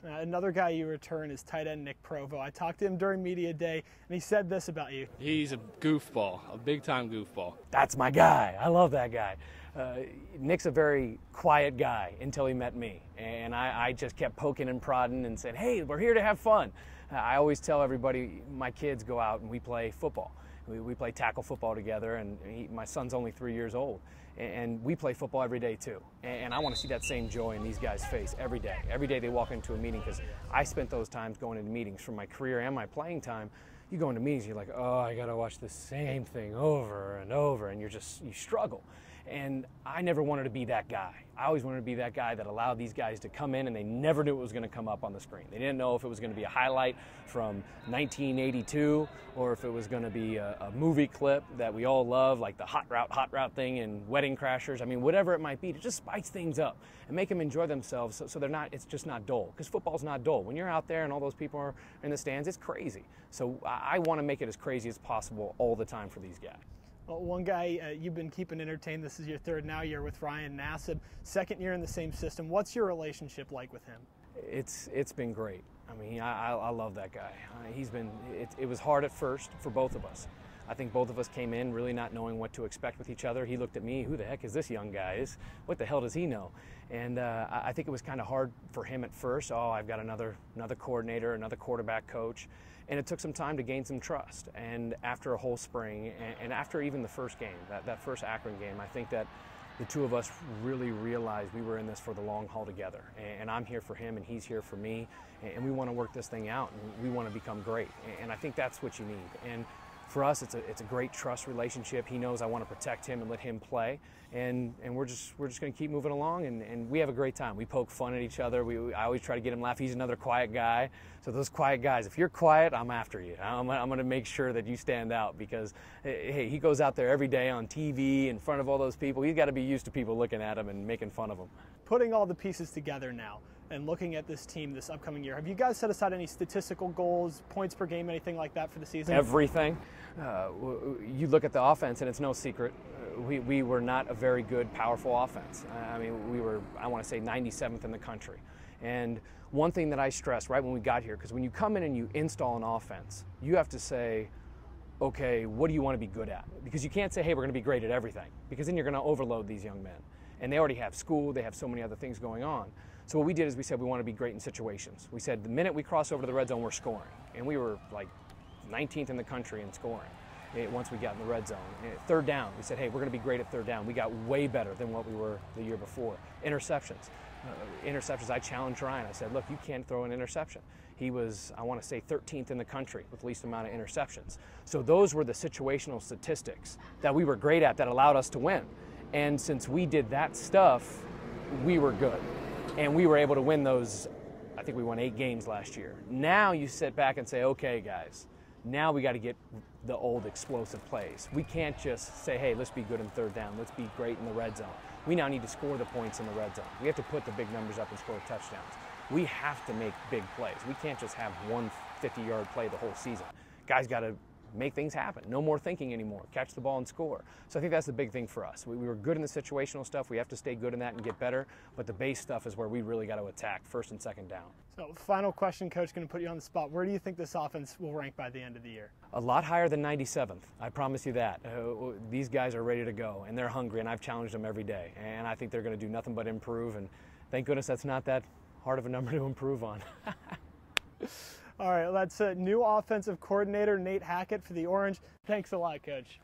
Another guy you return is tight end Nick Provo. I talked to him during media day, and he said this about you. He's a goofball, a big-time goofball. That's my guy. I love that guy. Nick's a very quiet guy until he met me, and I just kept poking and prodding and said, hey, we're here to have fun. I always tell everybody, my kids go out and we play football. We play tackle football together, and my son's only 3 years old. And we play football every day too. And I want to see that same joy in these guys' face every day. Every day they walk into a meeting, because I spent those times going into meetings from my career and my playing time. You go into meetings, you're like, oh, I got to watch the same thing over and over, and you struggle. And I never wanted to be that guy. I always wanted to be that guy that allowed these guys to come in and they never knew it was going to come up on the screen. They didn't know if it was going to be a highlight from 1982 or if it was going to be a movie clip that we all love, like the hot route thing in Wedding Crashers. I mean, whatever it might be, to just spice things up and make them enjoy themselves so they're not, it's just not dull. Because football's not dull. When you're out there and all those people are in the stands, it's crazy. So I want to make it as crazy as possible all the time for these guys. Well, one guy you've been keeping entertained, this is your third now year with Ryan Nassib, second year in the same system. What's your relationship like with him? It's been great. I mean, I love that guy. It was hard at first for both of us. I think both of us came in really not knowing what to expect with each other. He looked at me, who the heck is this young guy? What the hell does he know? And I think it was kind of hard for him at first. Oh, I've got another coordinator, another quarterback coach. And it took some time to gain some trust. And after a whole spring, and after even the first game, that first Akron game, I think that the two of us really realized we were in this for the long haul together. And I'm here for him, and he's here for me. And we want to work this thing out, and we want to become great. And I think that's what you need. And for us, it's a great trust relationship. He knows I want to protect him and let him play, and we're just going to keep moving along, and we have a great time. We poke fun at each other. I always try to get him laugh. He's another quiet guy. So those quiet guys, if you're quiet, I'm after you. I'm going to make sure that you stand out, because hey, he goes out there every day on TV in front of all those people. He's got to be used to people looking at him and making fun of him. Putting all the pieces together now and looking at this team this upcoming year, have you guys set aside any statistical goals, points per game, anything like that for the season? Everything. You look at the offense, and it's no secret. We were not a very good, powerful offense. I mean, we were, I want to say, 97th in the country. And one thing that I stressed right when we got here, because when you come in and you install an offense, you have to say, okay, what do you want to be good at? Because you can't say, hey, we're going to be great at everything, because then you're going to overload these young men. And they already have school, they have so many other things going on. So what we did is we said we want to be great in situations. We said the minute we cross over to the red zone, we're scoring. And we were like 19th in the country in scoring once we got in the red zone. Third down, we said, hey, we're going to be great at third down. We got way better than what we were the year before. Interceptions. I challenged Ryan. I said, look, you can't throw an interception. He was, I want to say, 13th in the country with least amount of interceptions. So those were the situational statistics that we were great at that allowed us to win. And since we did that stuff, we were good. And we were able to win those. I think we won 8 games last year. Now you sit back and say, okay, guys, now we got to get the old explosive plays. We can't just say, hey, let's be good in third down. Let's be great in the red zone. We now need to score the points in the red zone. We have to put the big numbers up and score touchdowns. We have to make big plays. We can't just have one 50-yard play the whole season. Guys got to make things happen. No more thinking anymore. Catch the ball and score. So I think that's the big thing for us. We were good in the situational stuff. We have to stay good in that and get better. But the base stuff is where we really got to attack first and second down. So final question, Coach, going to put you on the spot. Where do you think this offense will rank by the end of the year? A lot higher than 97th. I promise you that. These guys are ready to go, and they're hungry, and I've challenged them every day. And I think they're going to do nothing but improve. And thank goodness that's not that hard of a number to improve on. All right, that's new offensive coordinator Nate Hackett for the Orange. Thanks a lot, Coach.